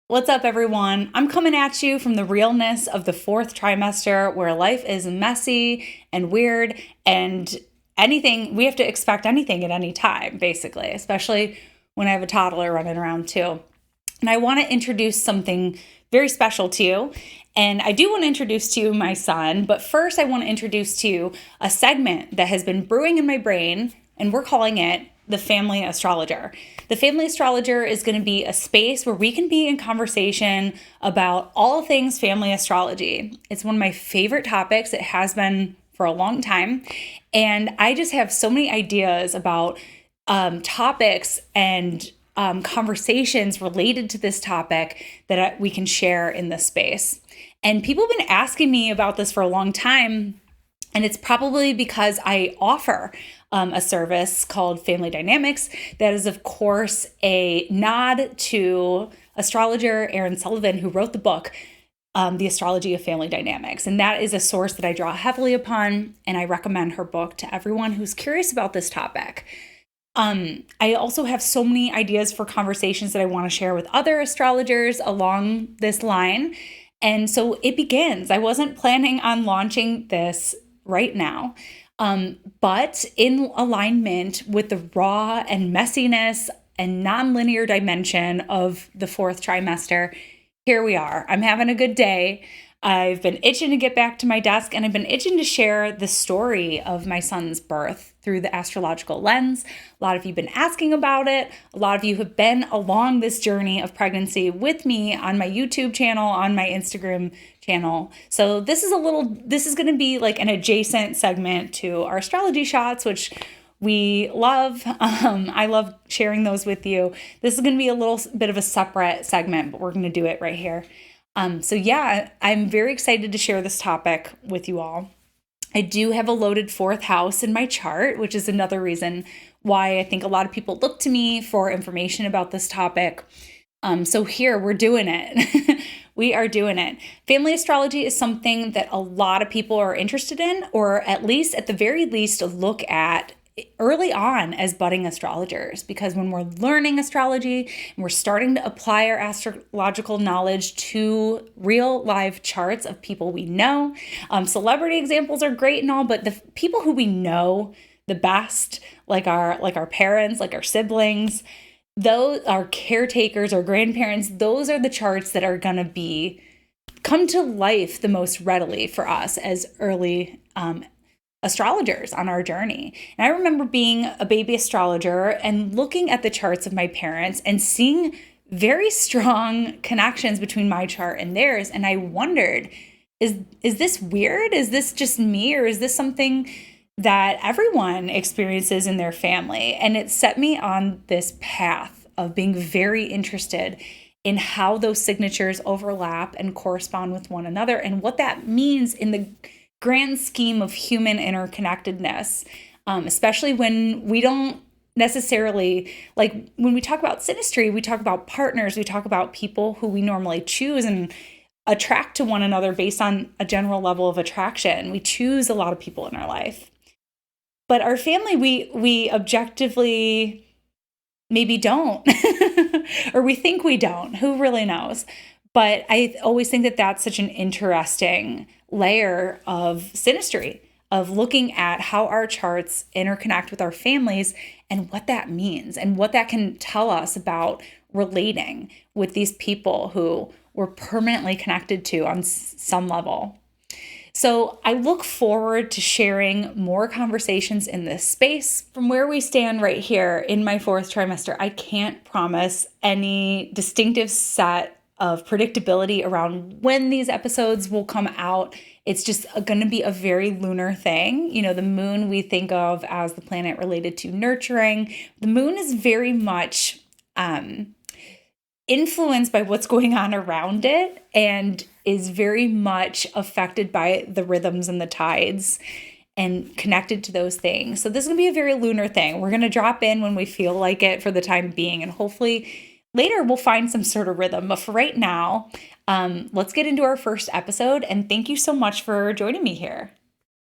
What's up, everyone? I'm coming at you from the realness of the fourth trimester where life is messy and weird and we have to expect anything at any time, basically, especially when I have a toddler running around too. And I want to introduce something very special to you. And I do want to introduce to you my son, but first I want to introduce to you a segment that has been brewing in my brain, and we're calling it the Family Astrologer. The Family Astrologer is going to be a space where we can be in conversation about all things family astrology. It's one of my favorite topics. It has been for a long time. And I just have so many ideas about topics and conversations related to this topic that we can share in this space. And people have been asking me about this for a long time. And it's probably because I offer a service called Family Dynamics that is, of course, a nod to astrologer Erin Sullivan, who wrote the book, The Astrology of Family Dynamics. And that is a source that I draw heavily upon, and I recommend her book to everyone who's curious about this topic. I also have so many ideas for conversations that I want to share with other astrologers along this line. And so it begins. I wasn't planning on launching this right now. But in alignment with the raw and messiness and nonlinear dimension of the fourth trimester, here we are. I'm having a good day. I've been itching to get back to my desk, and I've been itching to share the story of my son's birth through the astrological lens. A lot of you have been asking about it. A lot of you have been along this journey of pregnancy with me on my YouTube channel, on my Instagram channel. So this is going to be like an adjacent segment to our Astrology Shots, which we love. I love sharing those with you. This is going to be a little bit of a separate segment, but we're going to do it right here. So yeah, I'm very excited to share this topic with you all. I do have a loaded fourth house in my chart, which is another reason why I think a lot of people look to me for information about this topic. So here, we're doing it. We are doing it. Family astrology is something that a lot of people are interested in, or at the very least, look at early on as budding astrologers, because when we're learning astrology and we're starting to apply our astrological knowledge to real live charts of people we know, celebrity examples are great and all, but the people who we know the best, like our parents, like our siblings, those our caretakers, our grandparents, those are the charts that are going to come to life the most readily for us as early astrologers on our journey. And I remember being a baby astrologer and looking at the charts of my parents and seeing very strong connections between my chart and theirs. And I wondered, is this weird? Is this just me, or is this something that everyone experiences in their family? And it set me on this path of being very interested in how those signatures overlap and correspond with one another, and what that means in the grand scheme of human interconnectedness, especially when we don't necessarily, like when we talk about synastry, we talk about partners, we talk about people who we normally choose and attract to one another based on a general level of attraction. We choose a lot of people in our life. But our family, we objectively maybe don't, or we think we don't. Who really knows? But I always think that that's such an interesting layer of synastry, of looking at how our charts interconnect with our families and what that means and what that can tell us about relating with these people who we're permanently connected to on some level. So I look forward to sharing more conversations in this space. From where we stand right here in my fourth trimester, I can't promise any distinctive set of predictability around when these episodes will come out. It's just going to be a very lunar thing. You know, the moon we think of as the planet related to nurturing. The moon is very much influenced by what's going on around it, and is very much affected by the rhythms and the tides and connected to those things. So this is going to be a very lunar thing. We're going to drop in when we feel like it for the time being, and hopefully later we'll find some sort of rhythm. But for right now, let's get into our first episode, and thank you so much for joining me here.